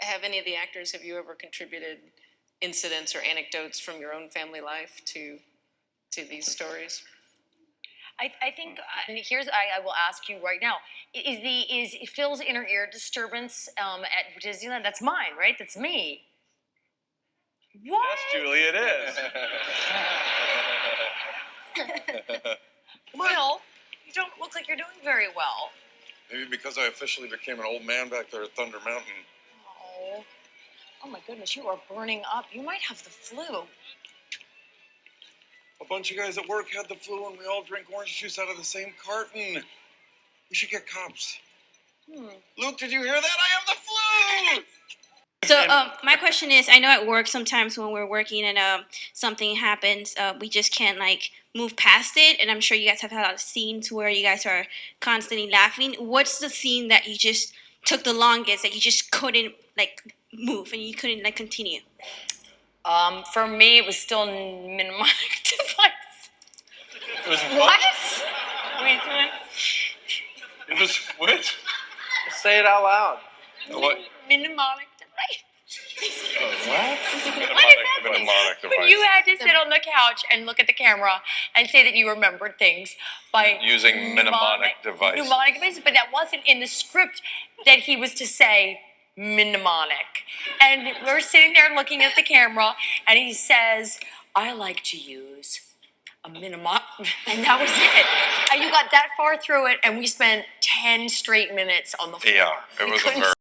Have any of the actors, have you ever contributed incidents or anecdotes from your own family life to these stories? I think I will ask you right now: is Phil's inner ear disturbance at Disneyland? That's mine, right? That's me. What? Yes, Julie, it is. Phil, you don't look like you're doing very well. Maybe because I officially became an old man back there at Thunder Mountain. Oh my goodness, you are burning up. You might have the flu. A bunch of guys at work had the flu and we all drink orange juice out of the same carton. We should get cops. Luke, did you hear that? I have the flu! So my question is, I know at work sometimes when we're working and something happens, we just can't like move past it. And I'm sure you guys have had a lot of scenes where you guys are constantly laughing. What's the scene that you just took the longest, that you just couldn't like move and you couldn't like continue? For me, it was still mnemonic device. It was What? Wait, It was what? Say it out loud. What? mnemonic device. What? Mnemonic device. When you had to sit on the couch and look at the camera and say that you remembered things by Using mnemonic device. Mnemonic devices, but that wasn't in the script that he was to say mnemonic. And we're sitting there looking at the camera, and he says, "I like to use a mnemonic," and that was it. And you got that far through it, and we spent 10 straight minutes on the floor. Yeah, it was a very...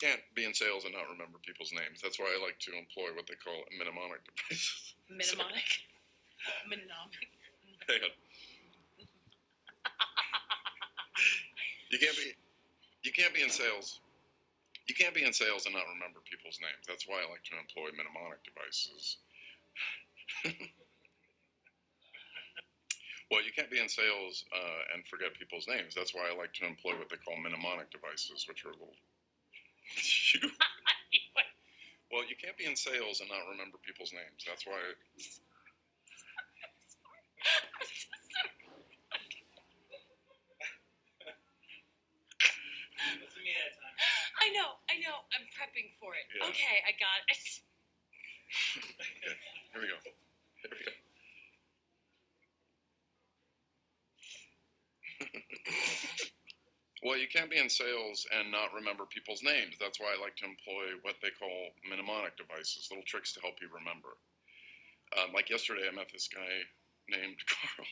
Can't be in sales and not remember people's names. That's why I like to employ what they call mnemonic devices. Mnemonic? Mnemonic. Hang on. You can't be in sales. You can't be in sales and not remember people's names. That's why I like to employ mnemonic devices. Well, you can't be in sales and forget people's names. That's why I like to employ what they call mnemonic devices, which are little... Well, you can't be in sales and not remember people's names. That's why... I know. I'm prepping for it. Yeah. Okay, I got it. Okay, here we go. Well, you can't be in sales and not remember people's names. That's why I like to employ what they call mnemonic devices, little tricks to help you remember. Like yesterday, I met this guy named Carl.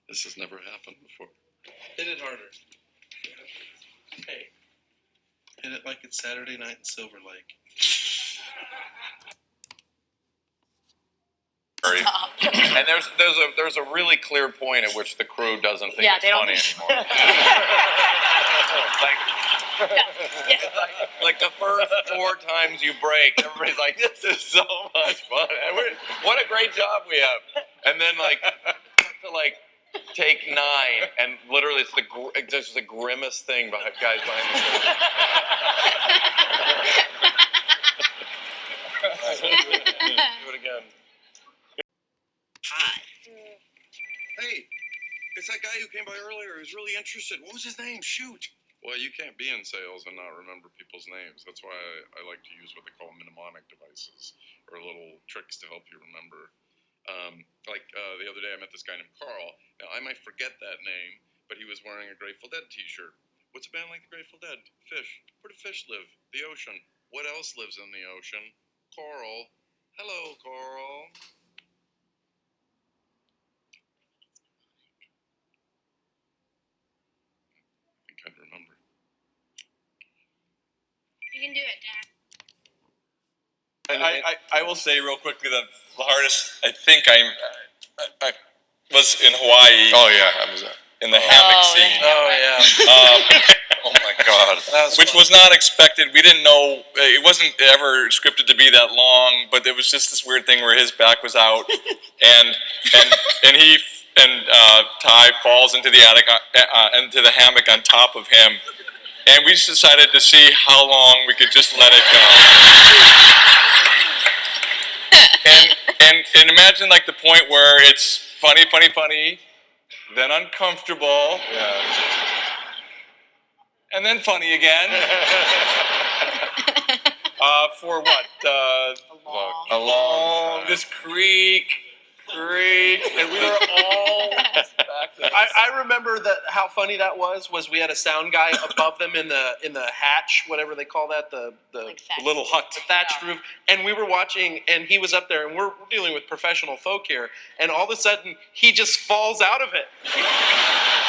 This has never happened before. Hit it harder. Hey. Hit it like it's Saturday night in Silver Lake. And there's a really clear point at which the crew doesn't think it's funny anymore. like the first 4 times you break, everybody's like, "This is so much fun! And what a great job we have!" And then to take 9, and literally it's just the grimmest thing behind guys behind the scenes. Do it again. Hi. Hey, it's that guy who came by earlier who's really interested. What was his name? Shoot. Well, you can't be in sales and not remember people's names. That's why I like to use what they call mnemonic devices, or little tricks to help you remember. The other day I met this guy named Carl. Now, I might forget that name, but he was wearing a Grateful Dead t-shirt. What's a band like the Grateful Dead? Fish. Where do fish live? The ocean. What else lives in the ocean? Coral. Hello, Coral. I'd remember. You can do it, Dad. I will say real quickly that the hardest, I think I was in Hawaii. Oh yeah, how was that? In the hammock scene. Oh, yeah. Oh my God. Which was not expected. We didn't know, it wasn't ever scripted to be that long, but it was just this weird thing where his back was out and Ty falls into the attic, into the hammock on top of him. And we just decided to see how long we could just let it go. and imagine like the point where it's funny, then uncomfortable, and then funny again. For what? A long this creak, and we were all back there. I remember that how funny that was we had a sound guy above them in the hatch, whatever they call that, the little hut. the thatched roof, and we were watching, and he was up there, and we're dealing with professional folk here, and all of a sudden he just falls out of it,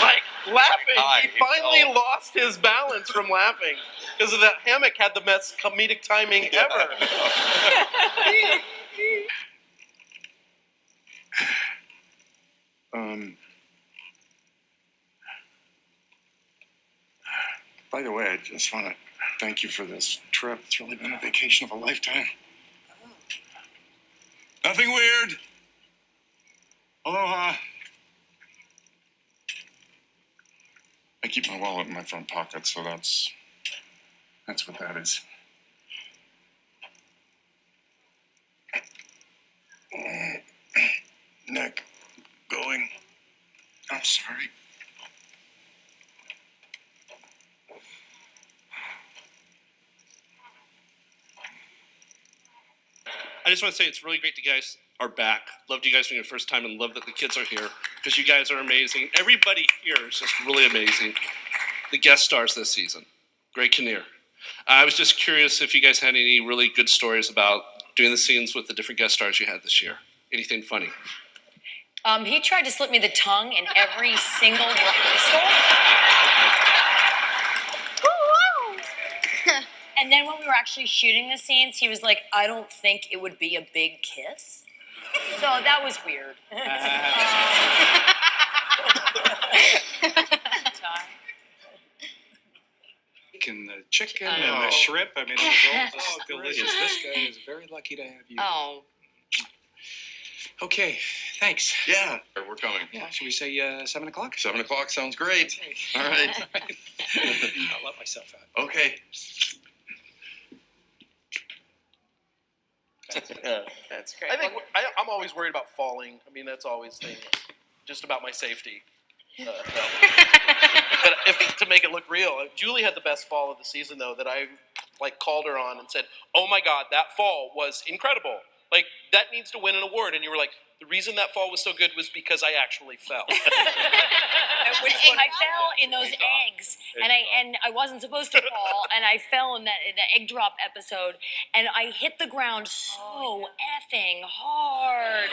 like laughing. He finally lost his balance from laughing because of that hammock had the best comedic timing ever. By the way, I just want to thank you for this trip. It's really been a vacation of a lifetime. Nothing weird. Aloha. I keep my wallet in my front pocket, so that's what that is. Neck going. I'm sorry. I just want to say it's really great that you guys are back. Loved you guys from your first time and love that the kids are here because you guys are amazing. Everybody here is just really amazing. The guest stars this season. Greg Kinnear. I was just curious if you guys had any really good stories about doing the scenes with the different guest stars you had this year. Anything funny? He tried to slip me the tongue in every single rehearsal. And then when we were actually shooting the scenes, he was like, I don't think it would be a big kiss. So that was weird. And the chicken and the shrimp. I mean, it was all just delicious. This guy is very lucky to have you. Oh. Okay, thanks. Yeah, we're coming. Yeah, should we say 7 o'clock? 7 o'clock sounds great. All right. I'll let myself out. Okay. That's great. I think I'm always worried about falling. I mean, that's always the thing, just about my safety. But to make it look real, Julie had the best fall of the season, though, that I called her on and said, "Oh my God, that fall was incredible! Like that needs to win an award." And you were like, "The reason that fall was so good was because I actually fell." I fell in those eggs, and I wasn't supposed to fall, and I fell in the egg drop episode, and I hit the ground so effing hard.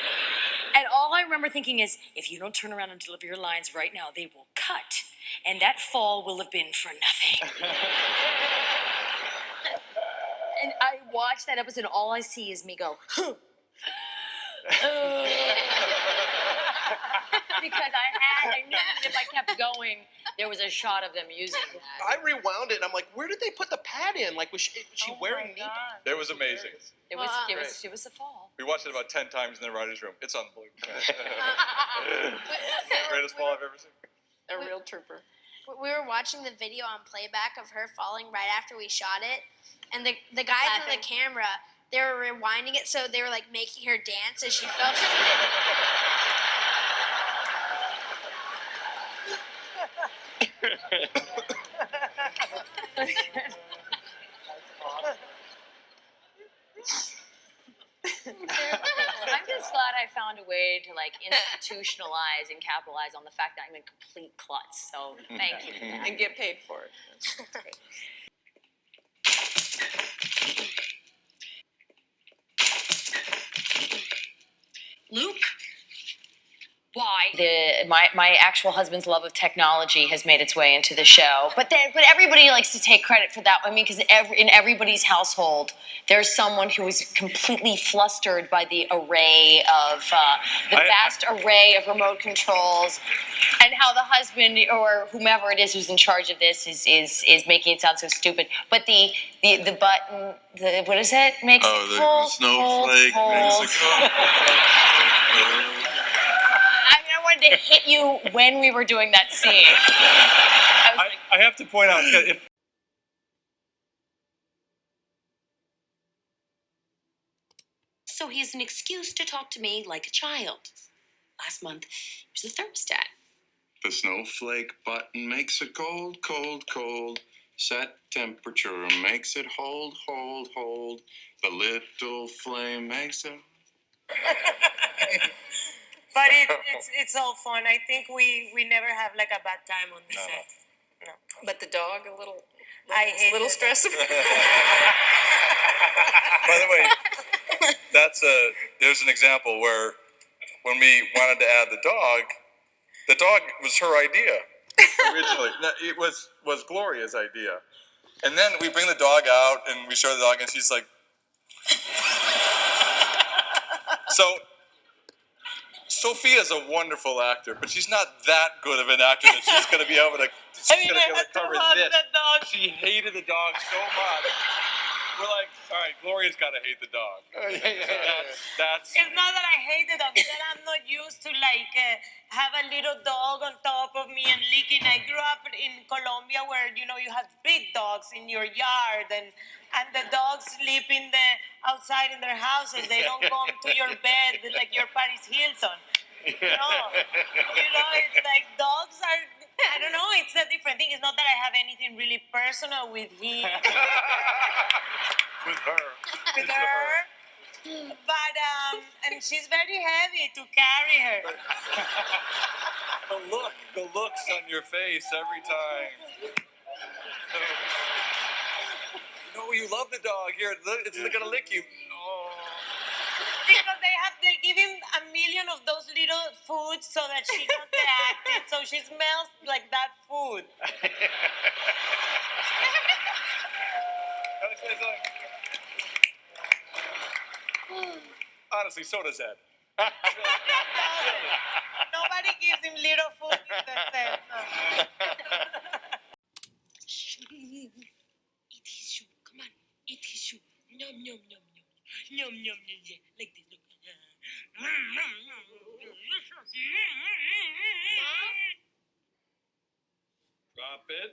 And all I remember thinking is, if you don't turn around and deliver your lines right now, they will cut, and that fall will have been for nothing. And I watched that episode, and all I see is me go, huh. Because I knew that if I kept going, there was a shot of them using that. I rewound it, and I'm like, "Where did they put the pad in? Like, was she wearing knee pads?" It was amazing. It was a fall. We watched it about 10 times in the writer's room. It's unbelievable. Greatest fall I've ever seen. A real trooper. We were watching the video on playback of her falling right after we shot it, and the guys on the camera, they were rewinding it, so they were like making her dance as she fell. I'm just glad I found a way to institutionalize and capitalize on the fact that I'm a complete klutz. So thank you for that. And get paid for it. Luke? Why? My actual husband's love of technology has made its way into the show, but everybody likes to take credit for that. I mean, because in everybody's household, there's someone who is completely flustered by the array of vast array of remote controls, and how the husband or whomever it is who's in charge of this is making it sound so stupid. But the button, what is it? Makes it the snowflake makes it cold. I wanted to hit you when we were doing that scene. I have to point out, if so he has an excuse to talk to me like a child. Last month, it was the thermostat. The snowflake button makes it cold, cold, cold. Set temperature makes it hold, hold, hold. The little flame makes it. But it's all fun. I think we never have like a bad time on the set. No. But the dog, a little I hate little it. stressful. By the way, there's an example where when we wanted to add the dog was her idea originally. No, it was Gloria's idea. And then we bring the dog out and we show the dog and she's like, so Sophia's a wonderful actor, but she's not that good of an actor that she's going to be able to. She's going to be able to cover this. dog. She hated the dog so much. We're like, all right, Gloria's got to hate the dog. That's. It's not that I hate the dog. It's that I'm not used to like have a little dog on top of me and licking. I grew up in Colombia where you have big dogs in your yard and the dogs sleep outside in their houses. They don't come to your bed like your Paris Hilton. No, it's like dogs are. I don't know. It's a different thing. It's not that I have anything really personal with him. With her. With her. But and she's very heavy to carry her. The looks on your face every time. No, you love the dog. Here, it's gonna lick you. Oh. Because they give him a million of those little foods so that she doesn't react it, so she smells like that food. Honestly, so does Ed. Nobody gives him little food in the set. No. Eat his shoe. Come on. Eat his shoe. Nom, nom, nom, nom. Nom, nom, nom, yeah. Like this. Look. Drop it.